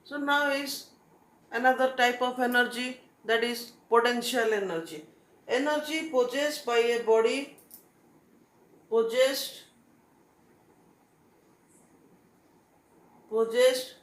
So now is another type of energy, that is potential energy. Energy possessed by a body, possessed possessed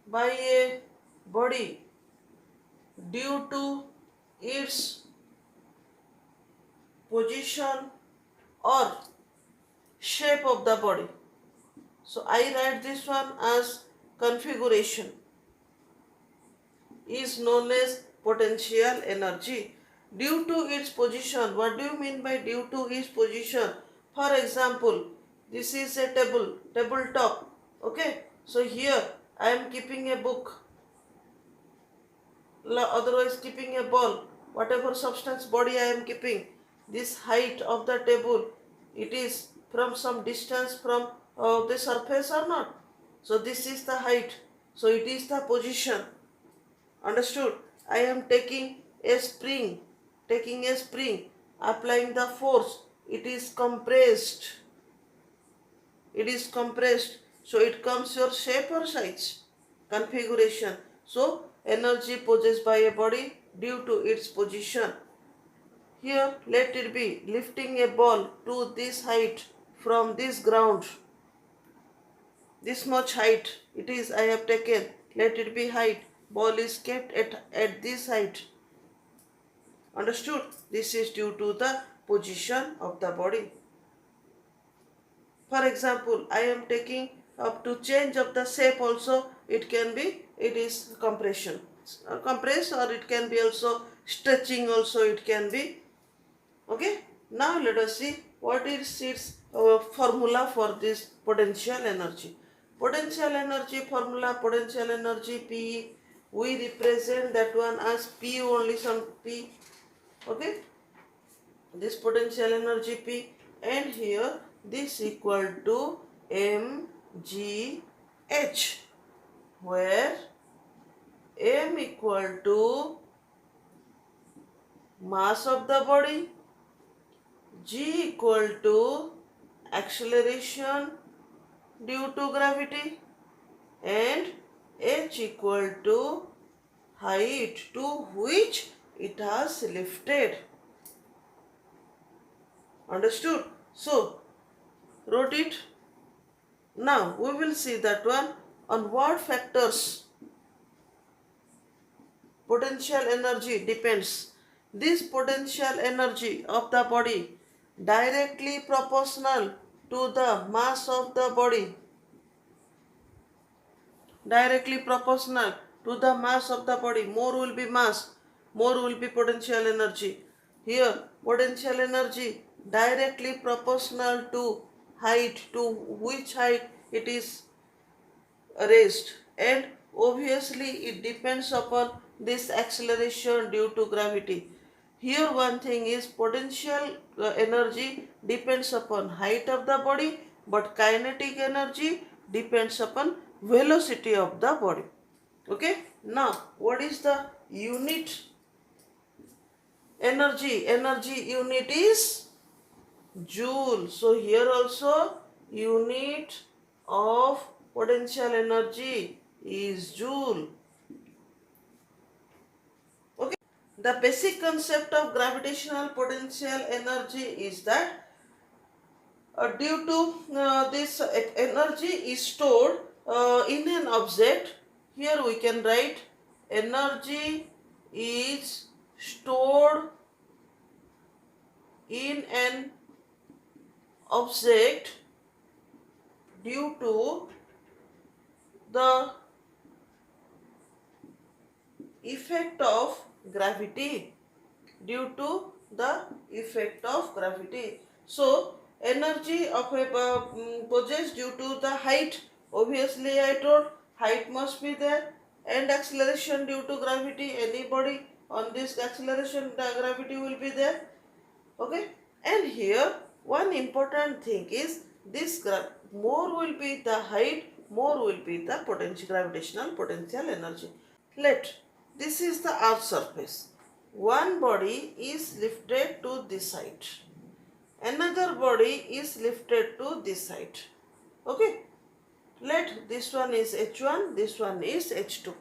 by a body due to its position or shape of the body. So I write this one as configuration is known as potential energy due to its position. What do you mean by due to its position? For example, this is a tabletop. Okay, so here I am keeping a book, otherwise keeping a ball, whatever substance body I am keeping. This height of the table, it is from some distance from the surface or not. So this is the height. So it is the position. Understood? I am taking a spring, applying the force. It is compressed. It is compressed. So it comes your shape or size. Configuration. So energy possessed by a body due to its position. Here let it be lifting a ball to this height from this ground. This much height it is I have taken. Let it be height. Ball is kept at this height. Understood? This is due to the position of the body. For example, I am taking up to change of the shape also. It can be, it is compression. Compress, or it can be also stretching also it can be. Okay. Now let us see what is its formula for this potential energy. Potential energy formula, potential energy P. We represent that one as P only, some P. Okay, this potential energy P, and here this equal to mgh, where m equal to mass of the body, g equal to acceleration due to gravity, and h equal to height to which it has lifted. Understood? So, wrote it. Now, we will see that one on what factors potential energy depends. This potential energy of the body directly proportional to the mass of the body. Directly proportional to the mass of the body. More will be mass, more will be potential energy. Here, potential energy directly proportional to height, to which height it is raised, and obviously it depends upon this acceleration due to gravity. Here one thing is potential energy depends upon height of the body, but kinetic energy depends upon velocity of the body. Okay, now what is the unit energy? Energy unit is joule. So here also unit of potential energy is joule. Okay. The basic concept of gravitational potential energy is that due to this energy is stored in an object. Here we can write energy is stored in an object due to the effect of gravity, due to the effect of gravity. So energy of a possessed due to the height, obviously I told height must be there, and acceleration due to gravity, anybody on this acceleration the gravity will be there. Okay, and here one important thing is this more will be the height, more will be the potential gravitational potential energy. Let this is the earth surface. One body is lifted to this height, another body is lifted to this height. Okay, Let this one is H1, this one is H2.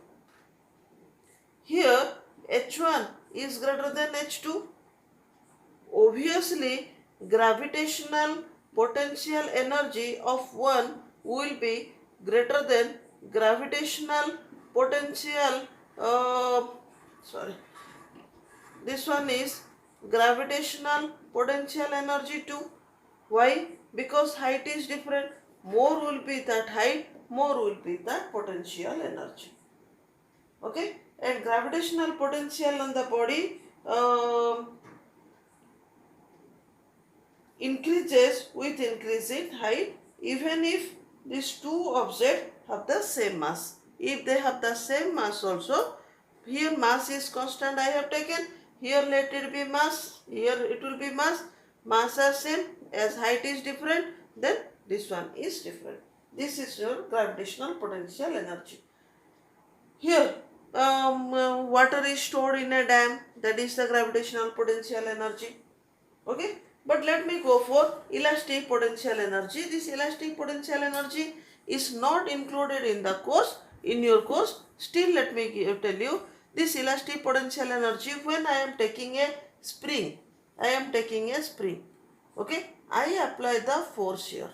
Here H1 is greater than H2. Obviously, gravitational potential energy of one will be greater than gravitational potential, sorry, this one is gravitational potential energy 2. Why? Because height is different. More will be that height, more will be that potential energy. Okay? And gravitational potential on the body increases with increasing height even if these two objects have the same mass. If they have the same mass also, here mass is constant I have taken, here let it be mass, here it will be mass, mass are same, as height is different, then this one is different. This is your gravitational potential energy. Here water is stored in a dam, that is the gravitational potential energy. Okay, but let me go for elastic potential energy. This elastic potential energy is not included in the course, in your course. Still let me tell you, this elastic potential energy, when I am taking a spring, okay, I apply the force here.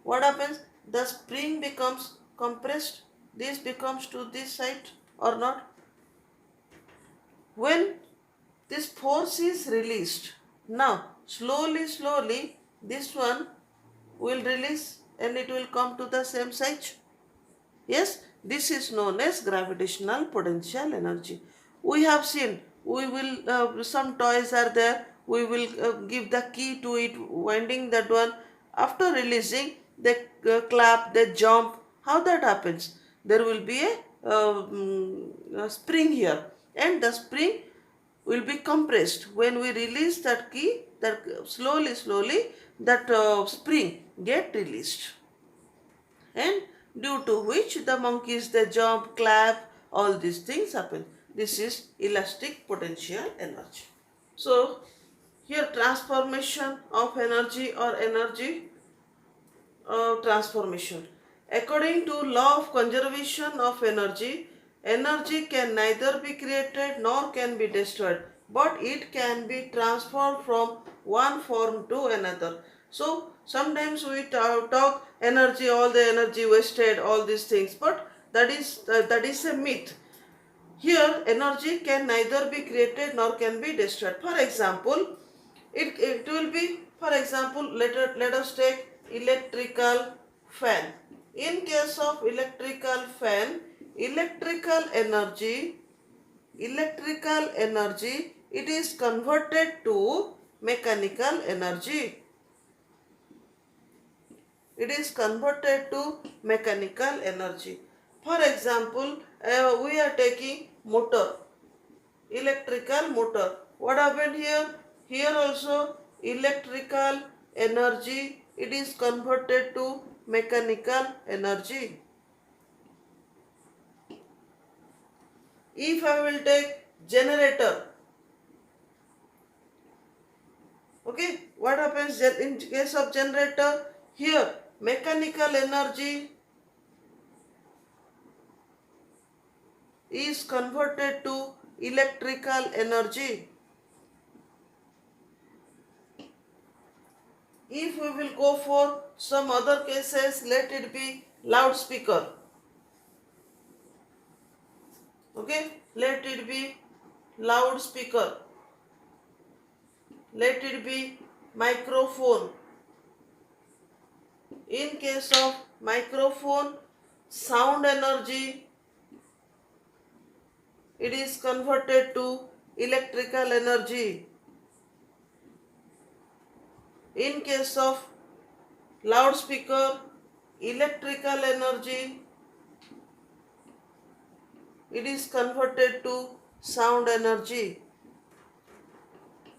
What happens? The spring becomes compressed, this becomes to this side or not. When this force is released, now slowly this one will release and it will come to the same side. Yes, this is known as gravitational potential energy. We have seen, we will some toys are there, we will give the key to it, winding that one. After releasing, they clap, they jump. How that happens? There will be a spring here, and the spring will be compressed. When we release that key, that slowly that spring get released, and due to which the monkeys they jump, clap, all these things happen. This is elastic potential energy. So here transformation of energy or energy transformation. According to law of conservation of energy, energy can neither be created nor can be destroyed, but it can be transformed from one form to another. So sometimes we talk energy, all the energy wasted, all these things, but that is a myth. Here energy can neither be created nor can be destroyed. For example, it will be, for example, let us take electrical fan. In case of electrical fan, electrical energy, it is converted to mechanical energy. It is converted to mechanical energy. For example, we are taking motor, electrical motor. What happened here? Here also electrical energy, it is converted to mechanical energy. If I will take generator, okay, what happens in case of generator? Here mechanical energy is converted to electrical energy. If we will go for some other cases, let it be loudspeaker. Okay, let it be loudspeaker. Let it be microphone. In case of microphone, sound energy, it is converted to electrical energy. In case of loudspeaker, electrical energy, it is converted to sound energy.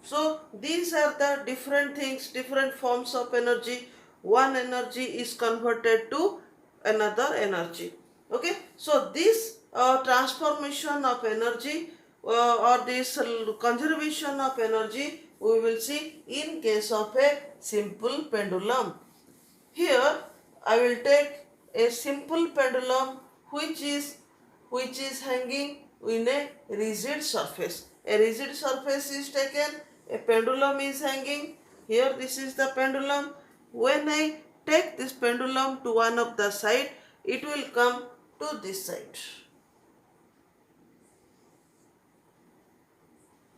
So these are the different things, different forms of energy. One energy is converted to another energy. Okay, so this transformation of energy or this conservation of energy we will see in case of a simple pendulum. Here I will take a simple pendulum which is hanging in a rigid surface. A rigid surface is taken, a pendulum is hanging. Here this is the pendulum. When I take this pendulum to one of the side, it will come to this side.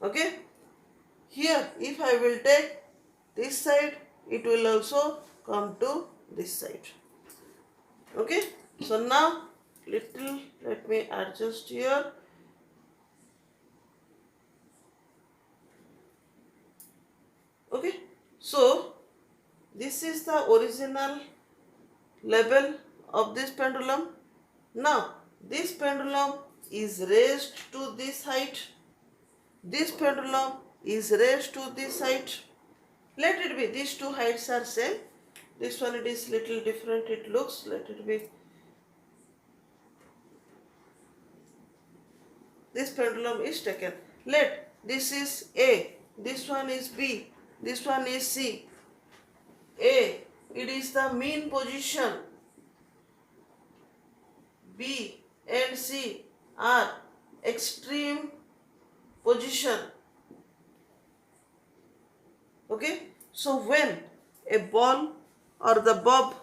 Okay? Here if I will take this side, it will also come to this side. Okay? So now let me adjust here. Okay? So this is the original level of this pendulum. Now this pendulum is raised to this height. This pendulum is raised to this height. Let it be, these two heights are same. This one it is little different, it looks. Let it be. This pendulum is taken. Let this is A, this one is B, this one is C. A, it is the mean position. B and C are extreme position. Okay? So when a ball or the bob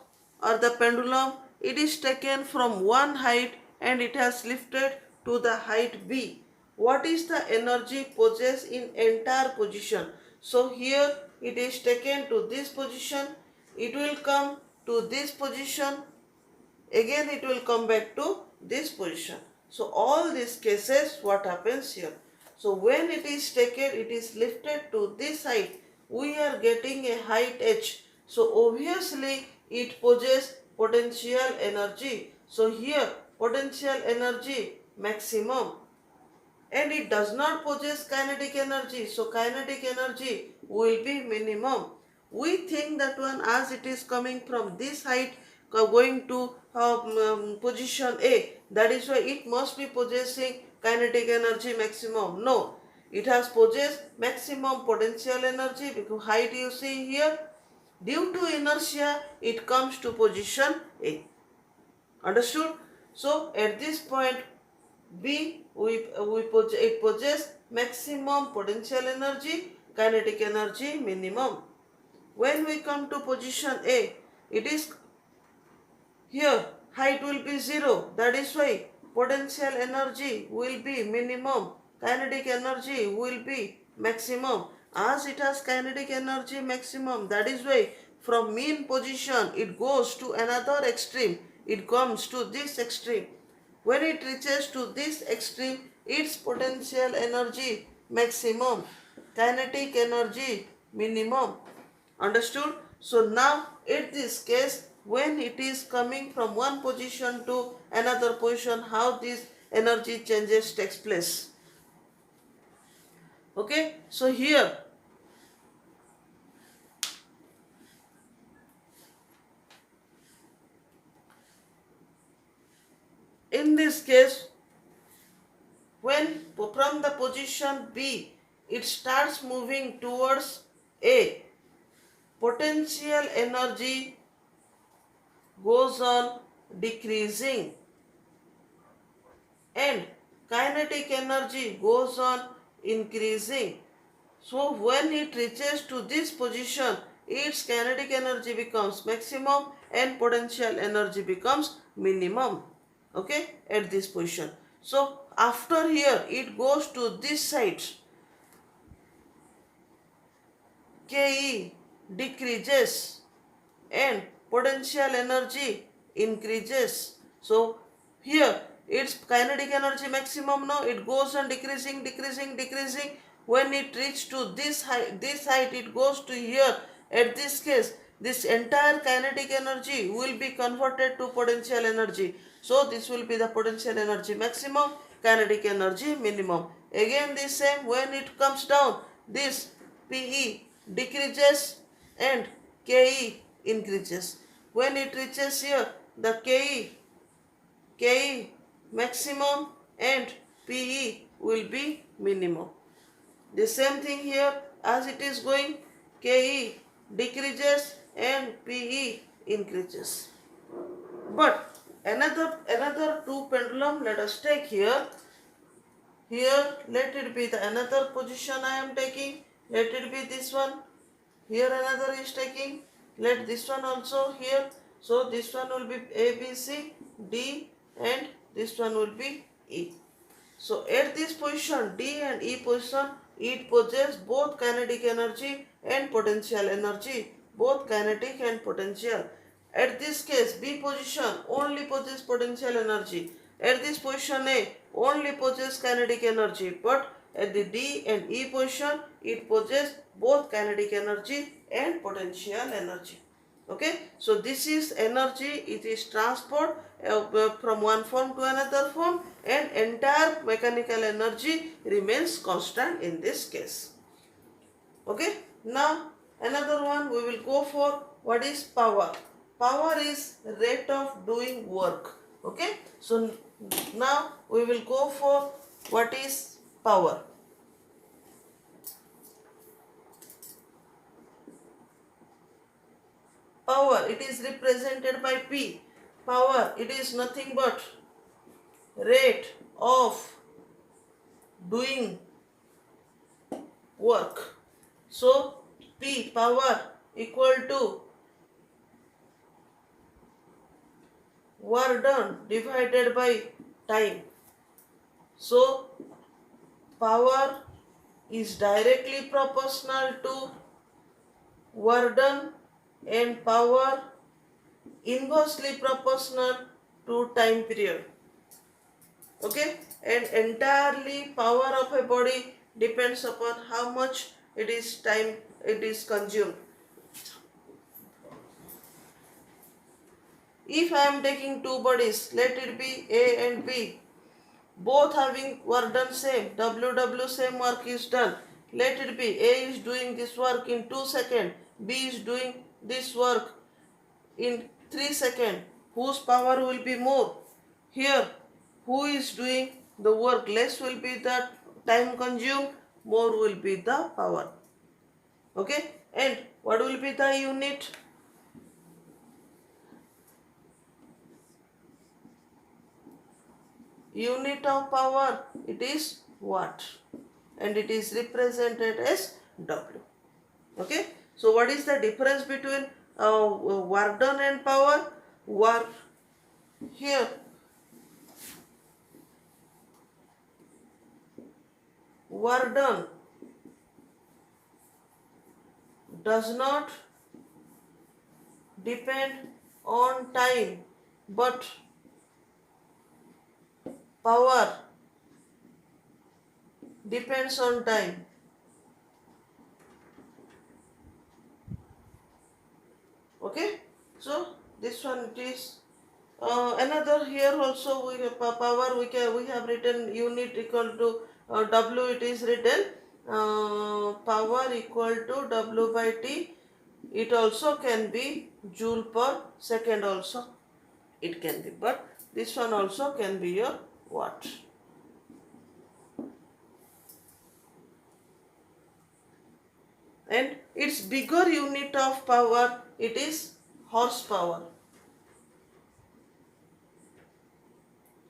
or the pendulum, it is taken from one height and it has lifted to the height B, what is the energy possessed in entire position? So here it is taken to this position, it will come to this position, again it will come back to this position. So all these cases, what happens here? So when it is taken, it is lifted to this height, we are getting a height h. So obviously it possesses potential energy. So here potential energy maximum, and it does not possess kinetic energy. So kinetic energy will be minimum. We think that one, as it is coming from this height going to position A, that is why it must be possessing kinetic energy maximum. No, it has possessed maximum potential energy because height you see here. Due to inertia, it comes to position A. Understood? So at this point B, it possesses maximum potential energy, kinetic energy minimum. When we come to position A, it is here height will be 0. That is why potential energy will be minimum, kinetic energy will be maximum. As it has kinetic energy maximum, that is why from mean position it goes to another extreme. It comes to this extreme. When it reaches to this extreme, its potential energy maximum, kinetic energy minimum. Understood? So now in this case, when it is coming from one position to another position, how this energy changes takes place. Okay? So here in this case, when from the position B, it starts moving towards A, potential energy goes on decreasing and kinetic energy goes on increasing. So when it reaches to this position, its kinetic energy becomes maximum and potential energy becomes minimum. Okay, at this position. So after here, it goes to this side. Ke decreases and potential energy increases. So here its kinetic energy maximum, now it goes on decreasing. When it reaches to this height it goes to here. At this case, this entire kinetic energy will be converted to potential energy. So this will be the potential energy maximum, kinetic energy minimum. Again the same, when it comes down, this PE decreases and KE increases. When it reaches here, the KE maximum and PE will be minimum. The same thing here, as it is going, KE decreases and PE increases. But another two pendulum let us take here. Here let it be the another position I am taking. Let it be this one. Here another is taking. Let this one also here. So this one will be A, B, C, D, and this one will be E. So at this position, D and E position, it possess both kinetic energy and potential energy. Both kinetic and potential. At this case, B position only possess potential energy. At this position A only possess kinetic energy. But at the D and E position, it possess both kinetic energy and potential energy. Okay, so this is energy. It is transport from one form to another form, and entire mechanical energy remains constant in this case. Okay, now another one we will go for. What is power? Power is rate of doing work. Okay, so now we will go for what is power. Power, it is represented by P. Power, it is nothing but rate of doing work. So P, power, equal to work done divided by time. So power is directly proportional to work done, and power inversely proportional to time period. Okay, and entirely power of a body depends upon how much it is time it is consumed. If I am taking two bodies, let it be A and B, both having work done same, WW same work is done. Let it be A is doing this work in 2 seconds, B is doing this work in 3 seconds. Whose power will be more? Here, who is doing the work less will be the time consumed, more will be the power. Okay, and what will be the unit? Unit of power, it is watt, and it is represented as W. Okay, so what is the difference between work done and power? Work here, work done does not depend on time, but power depends on time. Okay, so this one it is another. Here also we have power, we have written unit equal to W. It is written power equal to W by T. It also can be joule per second also, it can be, but this one also can be your watt. And its bigger unit of power, it is horsepower.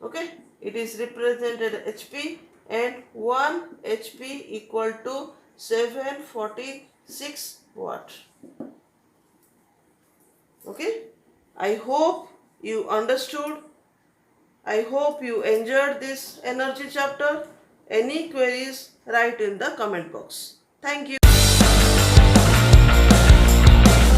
Okay, it is represented HP, and 1 HP equal to 746 watt. Okay, I hope you understood. I hope you enjoyed this energy chapter. Any queries, write in the comment box. Thank you.